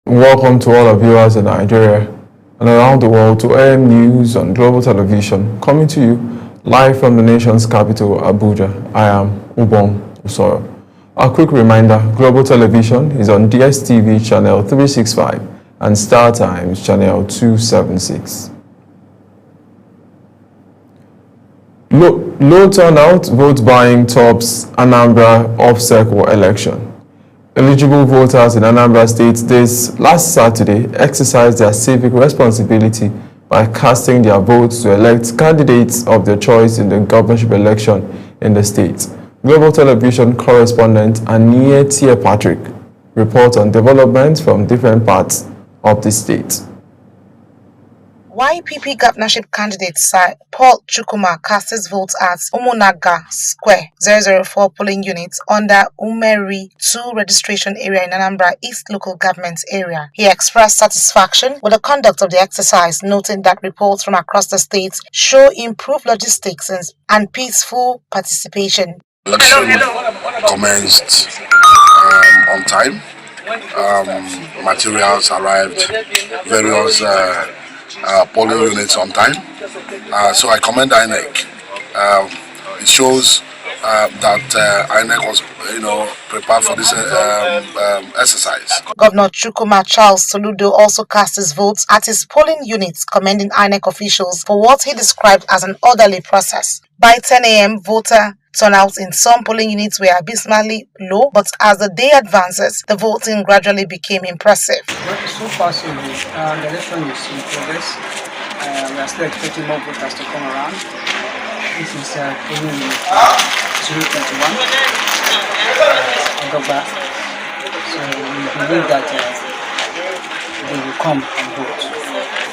Welcome to all our viewers in Nigeria and around the world to AM News on Global Television, coming to you live from the nation's capital, Abuja. I am Ubong Usoro. A quick reminder, Global Television is on DSTV channel 365 and Star Times channel 276. Low turnout vote buying tops Anambra off-cycle election. Eligible voters in Anambra State this last Saturday exercised their civic responsibility by casting their votes to elect candidates of their choice in the governorship election in the state. Global Television correspondent Anie Patrick reports on developments from different parts of the state. YPP governorship candidate Sir Paul Chukwuma cast his votes at Umunaga Square 004 polling unit under Umeri 2 registration area in Anambra East local government area. He expressed satisfaction with the conduct of the exercise, noting that reports from across the state show improved logistics and peaceful participation. Election commenced on time. Materials arrived, various polling units on time. So I commend INEC. It shows that INEC was, prepared for this exercise. Governor Chukwuma Charles Soludo also cast his votes at his polling units, commending INEC officials for what he described as an orderly process. By 10 a.m., voter turnouts in some polling units were abysmally low, but as the day advances, the voting gradually became impressive. Well, so far, so good. The election is in progress. We are still expecting more voters to come around. This is polling unit 021. Ogaba. So we believe that they will come and vote.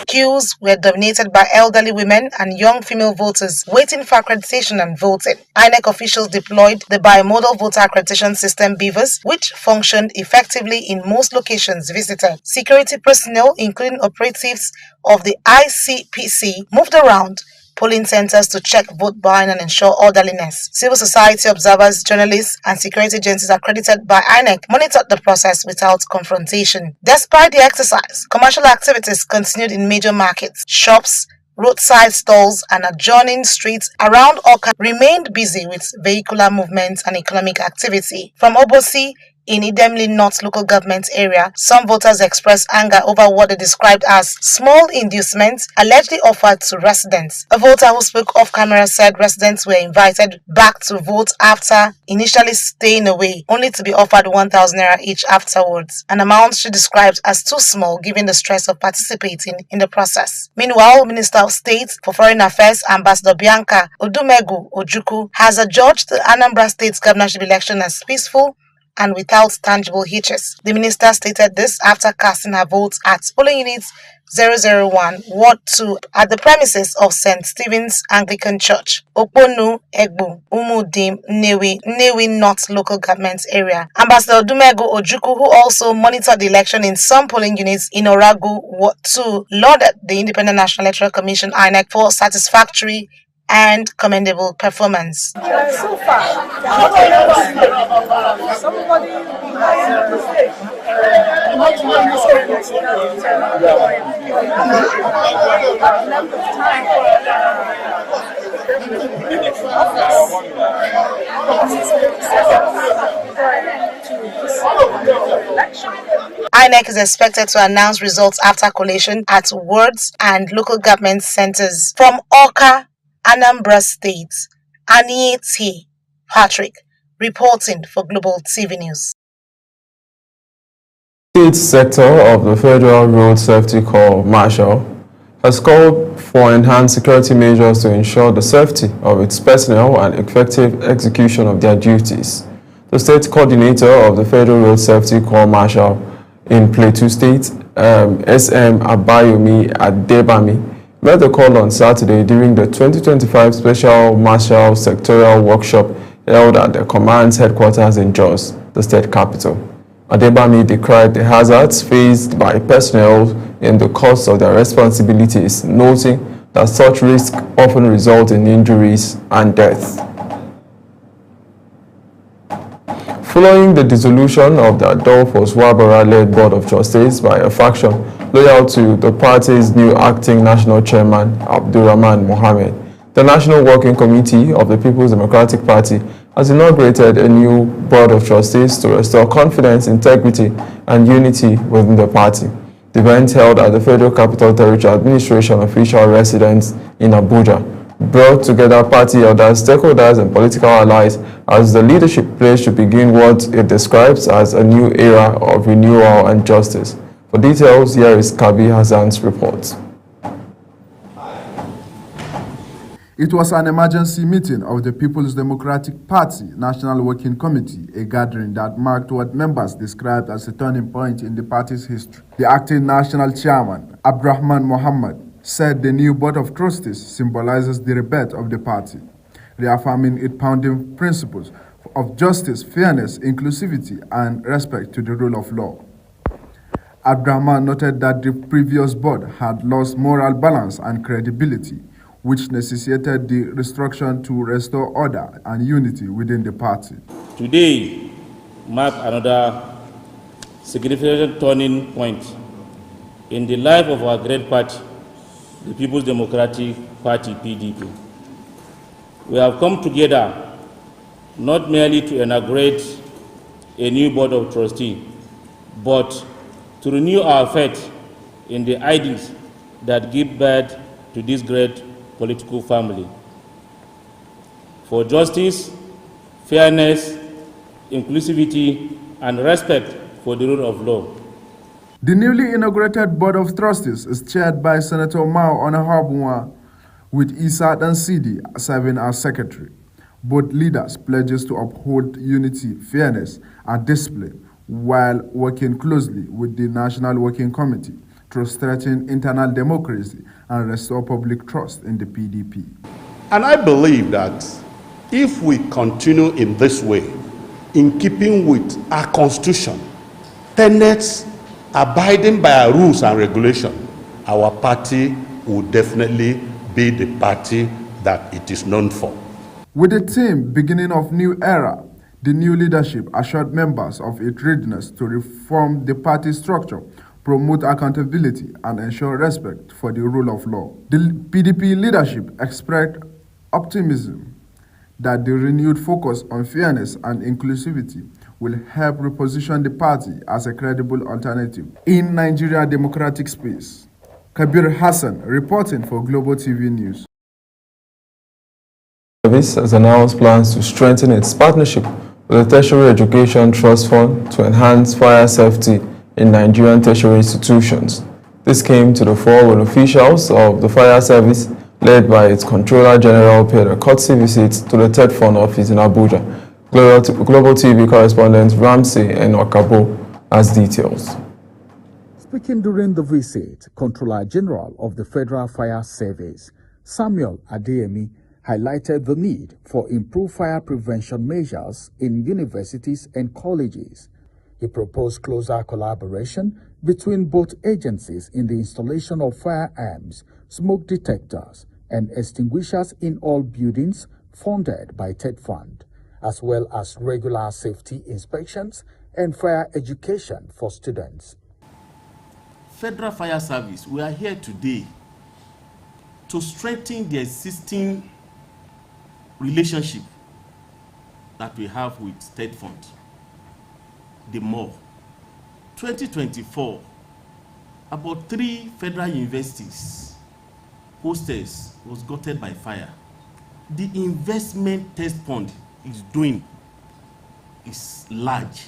Queues were dominated by elderly women and young female voters waiting for accreditation and voting. INEC officials deployed the bimodal voter accreditation system BVAS, which functioned effectively in most locations visited. Security personnel, including operatives of the ICPC, moved around polling centers to check vote buying and ensure orderliness. Civil society observers, journalists, and security agencies accredited by INEC monitored the process without confrontation. Despite the exercise, commercial activities continued in major markets. Shops, roadside stalls, and adjoining streets around Awka remained busy with vehicular movement and economic activity. From Obosi, in Idemili North local government area, some voters expressed anger over what they described as small inducements allegedly offered to residents. A voter who spoke off camera said residents were invited back to vote after initially staying away, only to be offered 1,000 naira each afterwards, an amount she described as too small given the stress of participating in the process. Meanwhile, Minister of State for Foreign Affairs Ambassador Bianca Odumegu Ojukwu has adjudged the Anambra State governorship election as peaceful and without tangible hitches. The minister stated this after casting her votes at polling units 001, Ward 2 at the premises of St. Stephen's Anglican Church, Okponu, Egbu, Umudim, Nnewi North local government area. Ambassador Odumegu Ojukwu, who also monitored the election in some polling units in Oragu, Ward 2, lauded the Independent National Electoral Commission INEC for satisfactory and commendable performance. So far, somebody INEC is expected to announce results after collation at wards and local government centers. From Awka, Anambra State, Anie Patrick reporting for Global TV News. State sector of the Federal Road Safety Corps Marshal has called for enhanced security measures to ensure the safety of its personnel and effective execution of their duties. The state coordinator of the Federal Road Safety Corps Marshal in Plateau State, SM Abayomi Adebami, made the call on Saturday during the 2025 Special Marshal Sectorial Workshop held at the command's headquarters in Jos, the state capital. Adebami decried the hazards faced by personnel in the course of their responsibilities, noting that such risks often result in injuries and death. Following the dissolution of the Adolphus Wabara-led Board of Trustees by a faction loyal to the party's new acting national chairman, Abdurrahman Mohammed, the National Working Committee of the People's Democratic Party has inaugurated a new Board of Trustees to restore confidence, integrity, and unity within the party. The event held at the Federal Capital Territory Administration official residence in Abuja brought together party elders, stakeholders, and political allies as the leadership pledged to begin what it describes as a new era of renewal and justice. For details, here is Kabi Hassan's report. It was an emergency meeting of the People's Democratic Party National Working Committee, a gathering that marked what members described as a turning point in the party's history. The acting national chairman, Abdurrahman Mohammed, said the new Board of Trustees symbolizes the rebirth of the party, reaffirming its founding principles of justice, fairness, inclusivity, and respect to the rule of law. Abdurrahman noted that the previous board had lost moral balance and credibility, which necessitated the restructuring to restore order and unity within the party. Today marks another significant turning point in the life of our great party, the People's Democratic Party, PDP. We have come together not merely to inaugurate a new Board of Trustees, but to renew our faith in the ideals that give birth to this great political family. For justice, fairness, inclusivity, and respect for the rule of law. The newly inaugurated Board of Trustees is chaired by Senator Mao Onahabunwa, with Isa Dansidi serving as secretary. Both leaders pledges to uphold unity, fairness, and discipline while working closely with the National Working Committee to strengthen internal democracy and restore public trust in the PDP. And I believe that if we continue in this way, in keeping with our constitution, tenets, abiding by our rules and regulations, our party will definitely be the party that it is known for. With the theme beginning of new era, the new leadership assured members of its readiness to reform the party structure, promote accountability, and ensure respect for the rule of law. The PDP leadership expressed optimism that the renewed focus on fairness and inclusivity will help reposition the party as a credible alternative in Nigeria democratic space. Kabir Hassan reporting for Global TV News. Service has announced plans to strengthen its partnership with the Tertiary Education Trust Fund to enhance fire safety in Nigerian tertiary institutions. This came to the fore when officials of the fire service, led by its Controller General, paid a courtesy visit to the TED Fund office in Abuja. Global TV correspondent Ramsey Enokabo has details. Speaking during the visit, Controller General of the Federal Fire Service, Samuel Adeyemi, highlighted the need for improved fire prevention measures in universities and colleges. He proposed closer collaboration between both agencies in the installation of firearms, smoke detectors, and extinguishers in all buildings funded by TED Fund, as well as regular safety inspections and fire education for students. Federal Fire Service, we are here today to strengthen the existing relationship that we have with State Fund. The more 2024, about 3 federal universities hostels was gutted by fire. The investment Test Fund is doing is large.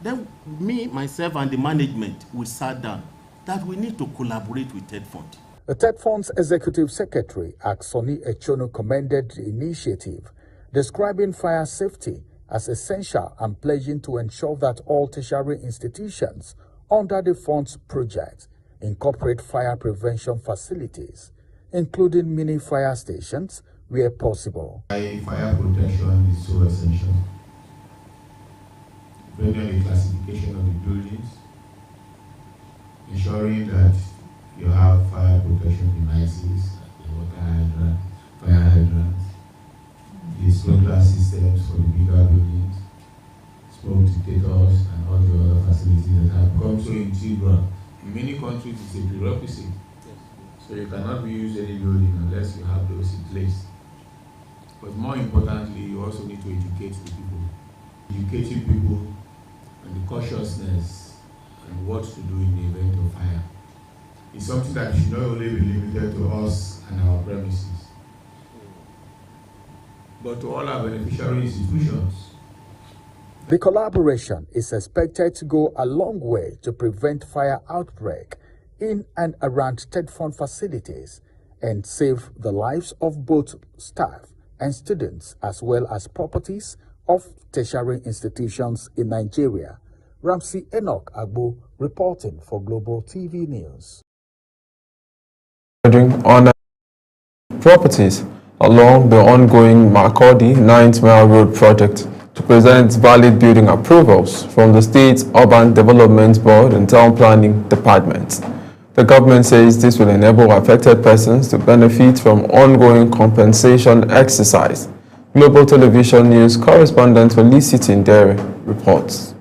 Then me, myself, and the management, we sat down that we need to collaborate with TED Fund. The TED Fund's Executive Secretary, Aksoni Echono, commended the initiative, describing fire safety as essential and pledging to ensure that all tertiary institutions under the Fund's project incorporate fire prevention facilities, including mini fire stations where possible. Fire protection is so essential. Preventing the classification of the buildings, ensuring that you have fire protection devices, the water hydrant, fire hydrants, the sprinkler systems for the bigger buildings, home theaters, and all the other facilities that have become so integral. In many countries, it's a prerequisite. So you cannot use any building unless you have those in place. But more importantly, you also need to educate the people. Educating people on the cautiousness and what to do in the event of fire. It's something that should not only be limited to us and our premises, but to all our beneficiary institutions. The collaboration is expected to go a long way to prevent fire outbreak in and around Ted Fund facilities and save the lives of both staff and students as well as properties of tertiary institutions in Nigeria. Ramsey Enoch Agbo reporting for Global TV News. On properties along the ongoing Makurdi 9th Mile Road project to present valid building approvals from the State Urban Development Board and Town Planning Department. The government says this will enable affected persons to benefit from ongoing compensation exercise. Global Television News correspondent Felicity Ndere reports.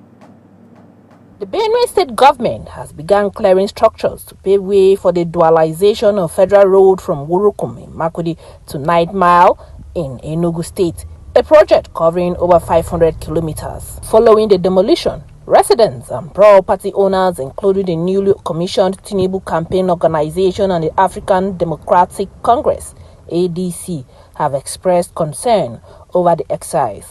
The Benue State government has begun clearing structures to pave way for the dualization of Federal Road from Wurukum in Makurdi to 9th Mile in Enugu State, a project covering over 500 kilometers. Following the demolition, residents and property owners, including the newly commissioned Tinubu Campaign Organization and the African Democratic Congress, ADC, have expressed concern over the exercise.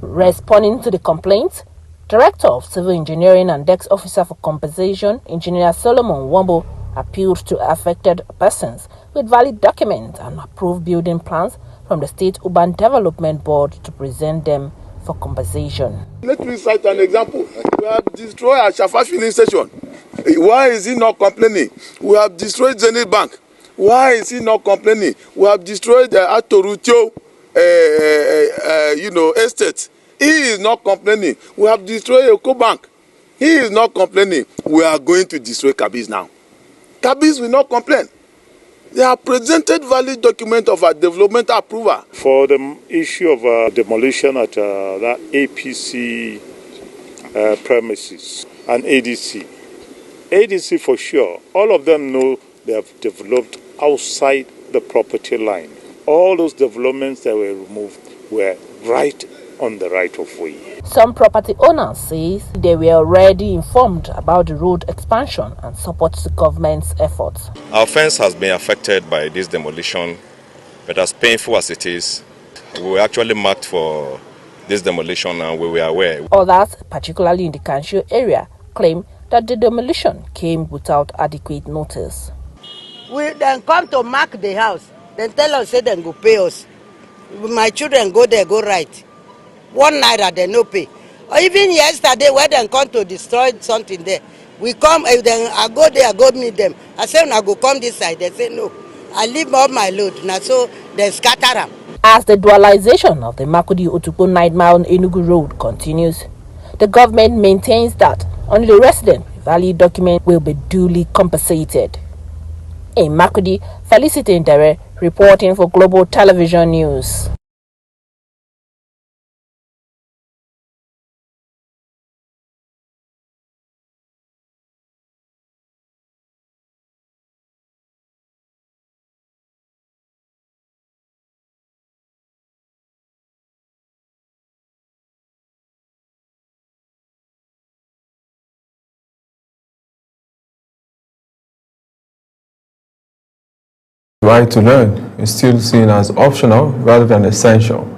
Responding to the complaints, Director of Civil Engineering and Desk Officer for Compensation, Engineer Solomon Wombo, appealed to affected persons with valid documents and approved building plans from the State Urban Development Board to present them for compensation. Let me cite an example. We have destroyed Ashafa filling station. Why is he not complaining? We have destroyed Zenith Bank. Why is he not complaining? We have destroyed the Atorutio, estate. He is not complaining. We have destroyed Eko Bank. He is not complaining. We are going to destroy Kabis now. Kabis will not complain. They have presented valid document of a development approval. For the issue of demolition at that APC premises and ADC. ADC for sure, all of them know they have developed outside the property line. All those developments that were removed were right on the right of way. Some property owners say they were already informed about the road expansion and support the government's efforts. Our fence has been affected by this demolition, but as painful as it is, we were actually marked for this demolition and we were aware. Others, particularly in the Kanshio area, claim that the demolition came without adequate notice. We then come to mark the house, then tell us, say then go pay us. My children go there, go right. 1 naira they no pay. Or even yesterday when they come to destroy something there, we come, then I go there, I go meet them. I say, I go come this side. They say, no, I leave all my load. Now so they scatter them. As the dualization of the Makurdi-Otukpo 9th Mile Enugu Road continues, the government maintains that only the resident with valid document will be duly compensated. In Makurdi, Felicity Ndere reporting for Global Television News. Right to learn is still seen as optional rather than essential.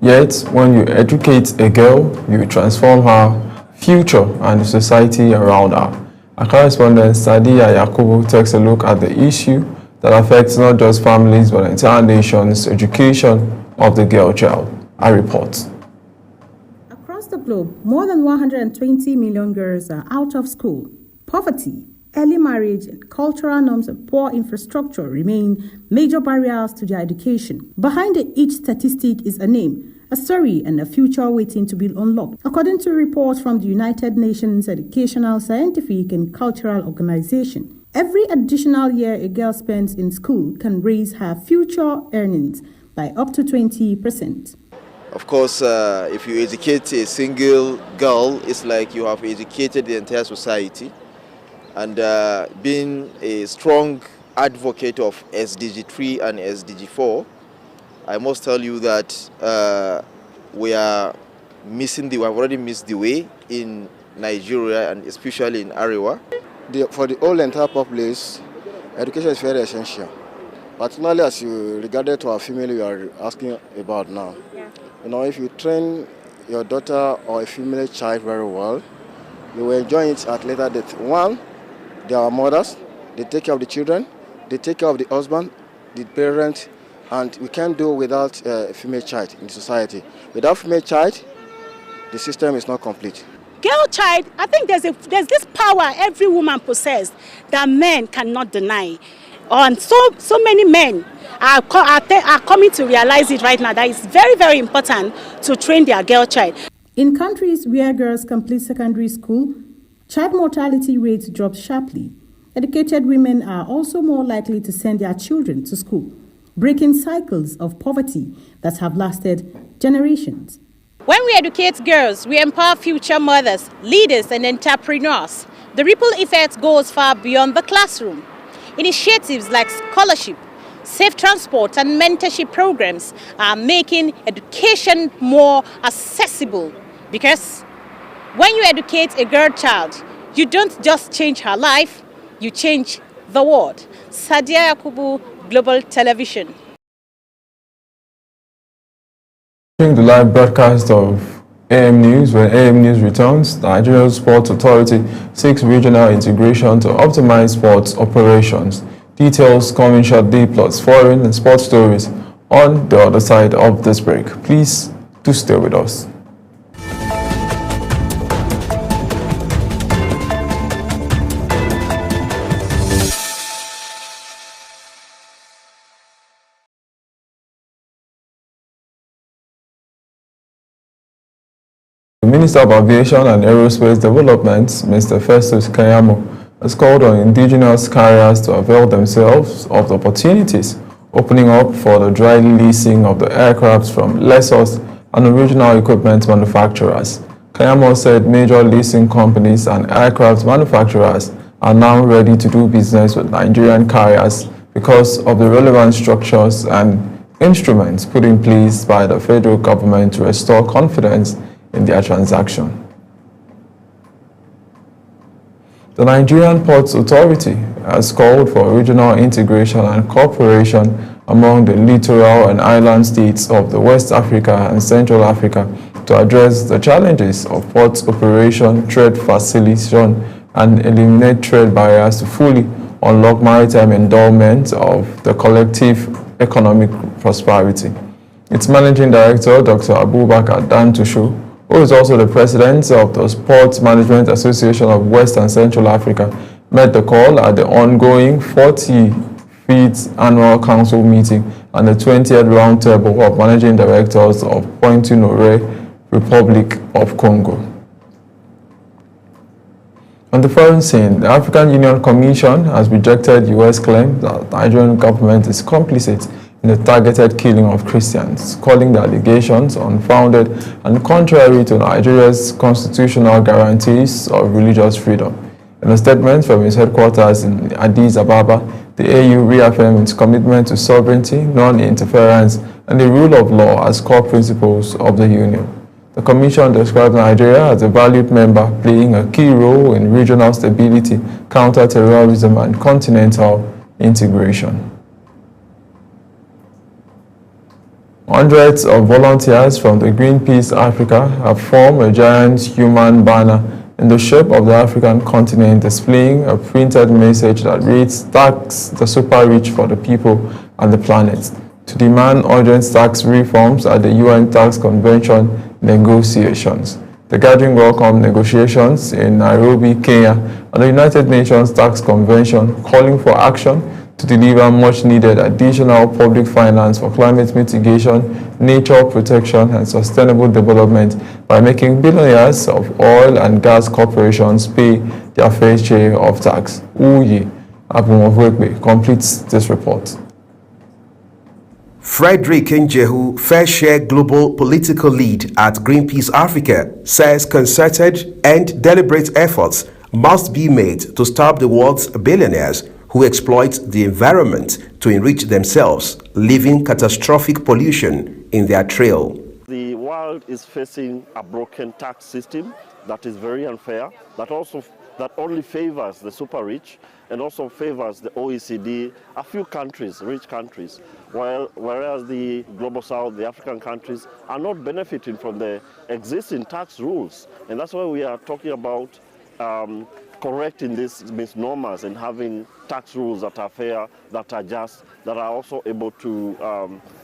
Yet, when you educate a girl, you transform her future and the society around her. Our correspondent Sadiya Yakubu takes a look at the issue that affects not just families but the entire nation's education of the girl child. I report. Across the globe, more than 120 million girls are out of school. Poverty, early marriage, and cultural norms and poor infrastructure remain major barriers to their education. Behind each statistic is a name, a story, and a future waiting to be unlocked. According to reports from the United Nations Educational, Scientific, and Cultural Organization, every additional year a girl spends in school can raise her future earnings by up to 20%. Of course, if you educate a single girl, it's like you have educated the entire society. And being a strong advocate of SDG 3 and SDG 4, I must tell you that we have already missed the way in Nigeria and especially in Arewa. For the whole entire populace, education is very essential. Particularly as you regarded to our female you are asking about now. Yeah. You know, if you train your daughter or a female child very well, you will enjoy it at later date. One, they are mothers, they take care of the children, they take care of the husband, the parent, and we can't do without a female child in society. Without female child, the system is not complete. Girl child, I think there's this power every woman possesses that men cannot deny. And so many men are coming to realize it right now that it's very, very important to train their girl child. In countries where girls complete secondary school, child mortality rates drop sharply. Educated women are also more likely to send their children to school, breaking cycles of poverty that have lasted generations. When we educate girls, we empower future mothers, leaders, and entrepreneurs. The ripple effect goes far beyond the classroom. Initiatives like scholarship, safe transport, and mentorship programs are making education more accessible. Because when you educate a girl child, you don't just change her life, you change the world. Sadia Yakubu, Global Television. During the live broadcast of AM News, when AM News returns, the Nigerian Sports Authority seeks regional integration to optimize sports operations. Details coming shortly, plus foreign and sports stories on the other side of this break. Please do stay with us. The Minister of Aviation and Aerospace Development, Mr. Festus Keyamo, has called on indigenous carriers to avail themselves of the opportunities opening up for the dry leasing of the aircraft from lessors and original equipment manufacturers. Keyamo said major leasing companies and aircraft manufacturers are now ready to do business with Nigerian carriers because of the relevant structures and instruments put in place by the federal government to restore confidence in their transaction. The Nigerian Ports Authority has called for regional integration and cooperation among the littoral and island states of the West Africa and Central Africa to address the challenges of port operation, trade facilitation, and eliminate trade barriers to fully unlock maritime endowment of the collective economic prosperity. Its Managing Director, Dr. Abubakar Dantusho, who is also the president of the Sports Management Association of West and Central Africa, met the call at the ongoing 45th Annual Council meeting and the 20th Roundtable of Managing Directors of Pointe-Noire, Republic of Congo. On the foreign scene, the African Union Commission has rejected U.S. claims that the Nigerian government is complicit in the targeted killing of Christians, calling the allegations unfounded and contrary to Nigeria's constitutional guarantees of religious freedom. In a statement from its headquarters in Addis Ababa, the AU reaffirmed its commitment to sovereignty, non-interference, and the rule of law as core principles of the Union. The Commission described Nigeria as a valued member playing a key role in regional stability, counter-terrorism, and continental integration. Hundreds of volunteers from the Greenpeace Africa have formed a giant human banner in the shape of the African continent, displaying a printed message that reads, "Tax the super rich for the people and the planet," to demand urgent tax reforms at the UN Tax Convention negotiations. The gathering welcomed negotiations in Nairobi, Kenya, and the United Nations Tax Convention, calling for action to deliver much-needed additional public finance for climate mitigation, nature protection, and sustainable development by making billionaires of oil and gas corporations pay their fair share of tax. Uyi Abumofwekbe completes this report. Frederick Njehu, Fair Share Global Political Lead at Greenpeace Africa, says concerted and deliberate efforts must be made to stop the world's billionaires who exploit the environment to enrich themselves, leaving catastrophic pollution in their trail. The world is facing a broken tax system that is very unfair, that only favors the super rich and also favors the OECD, a few countries, rich countries, whereas the global south, the African countries, are not benefiting from the existing tax rules. And that's why we are talking about correcting these misnomers and having tax rules that are fair, that are just, that are also able to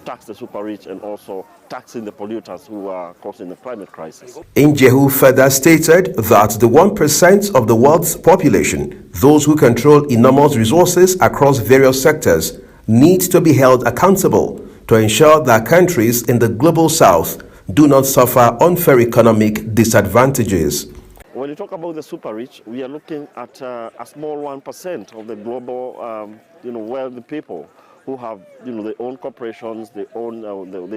tax the super rich and also taxing the polluters who are causing the climate crisis. Njehu further stated that the 1% of the world's population, those who control enormous resources across various sectors, need to be held accountable to ensure that countries in the global south do not suffer unfair economic disadvantages. When you talk about the super rich, we are looking at a small 1% of the global, wealthy people who have, their own corporations, they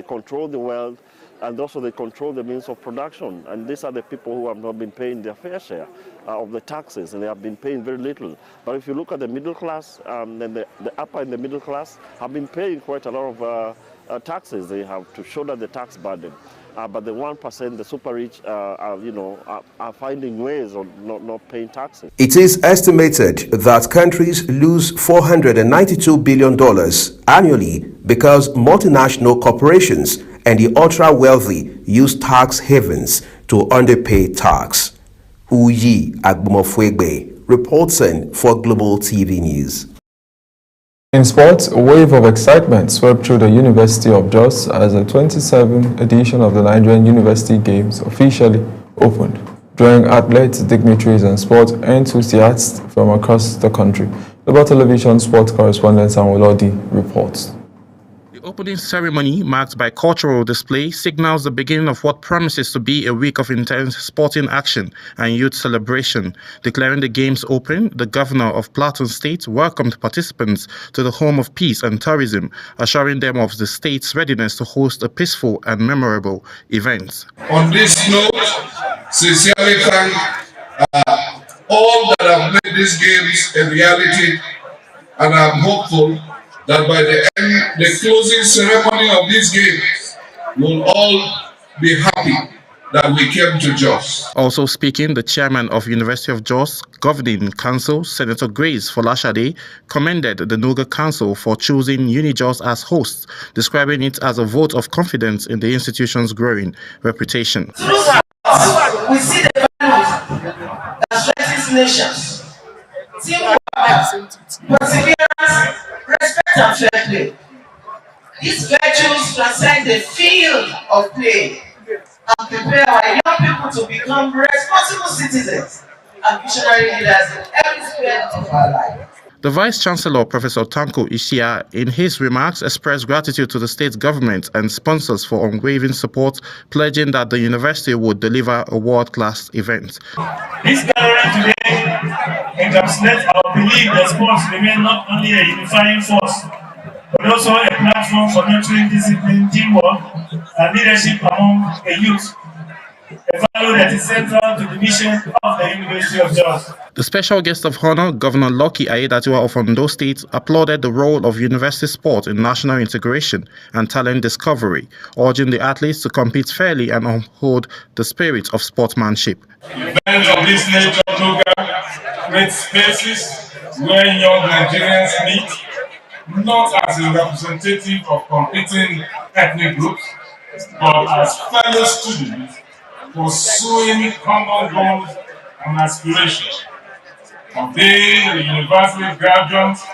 control the wealth, and also they control the means of production. And these are the people who have not been paying their fair share of the taxes, and they have been paying very little. But if you look at the middle class, then the upper and the middle class have been paying quite a lot of taxes. They have to shoulder the tax burden. But the 1%, the super rich, are finding ways of not paying taxes. It is estimated that countries lose $492 billion annually because multinational corporations and the ultra-wealthy use tax havens to underpay tax. Uyi Agbomofwegbe, reporting for Global TV News. In sports, a wave of excitement swept through the University of Jos as the 27th edition of the Nigerian University Games officially opened, drawing athletes, dignitaries and sport enthusiasts from across the country. Global Television sports correspondent Samuel Odi reports. The opening ceremony, marked by cultural display, signals the beginning of what promises to be a week of intense sporting action and youth celebration. Declaring the Games open, the governor of Plateau State welcomed participants to the home of peace and tourism, assuring them of the state's readiness to host a peaceful and memorable event. On this note, sincerely thank all that have made these games a reality, and I'm hopeful that by the end, the closing ceremony of these games, we'll all be happy that we came to Jos. Also speaking, the chairman of University of Jos Governing Council, Senator Grace Folashade, commended the NUGA Council for choosing UniJos as host, describing it as a vote of confidence in the institution's growing reputation. Throughout, we see the values that strengthens nations. Teamwork, perseverance, respect and fair play. These virtues transcend the field of play and prepare our young people to become responsible citizens and visionary leaders in every sphere of our life. The Vice-Chancellor, Professor Tanko Ishia, in his remarks expressed gratitude to the state government and sponsors for unwavering support, pledging that the university would deliver a world-class event. This gathering today encapsulates our belief that sports remain not only a unifying force, but also a platform for nurturing discipline, teamwork, and leadership among the youth, a value that is central to the mission of the University of Jos. The special guest of honor, Governor Lucky Aiyedatiwa of Ondo State, applauded the role of university sport in national integration and talent discovery, urging the athletes to compete fairly and uphold the spirit of sportsmanship. Events of this nature create spaces where young Nigerians meet, not as a representative of competing ethnic groups, but as fellow students pursuing common goals and aspirations. They, the university graduates,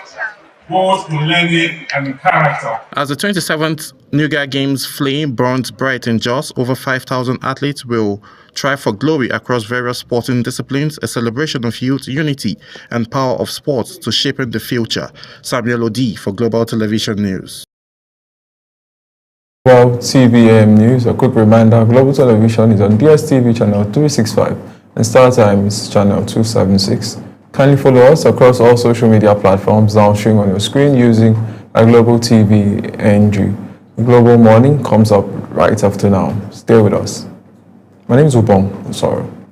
both in learning and in character. As the 27th NUGA Games flame burns bright in Jos, over 5,000 athletes will try for glory across various sporting disciplines, a celebration of youth unity and power of sports to shape the future. Samuel Odi for Global Television News. Well, TVM News, a quick reminder, Global Television is on DSTV channel 365 and Star Time is channel 276. Kindly follow us across all social media platforms downstream on your screen using a Global TV NG. Global Morning comes up right after now. Stay with us. My name is Ubong Osoro.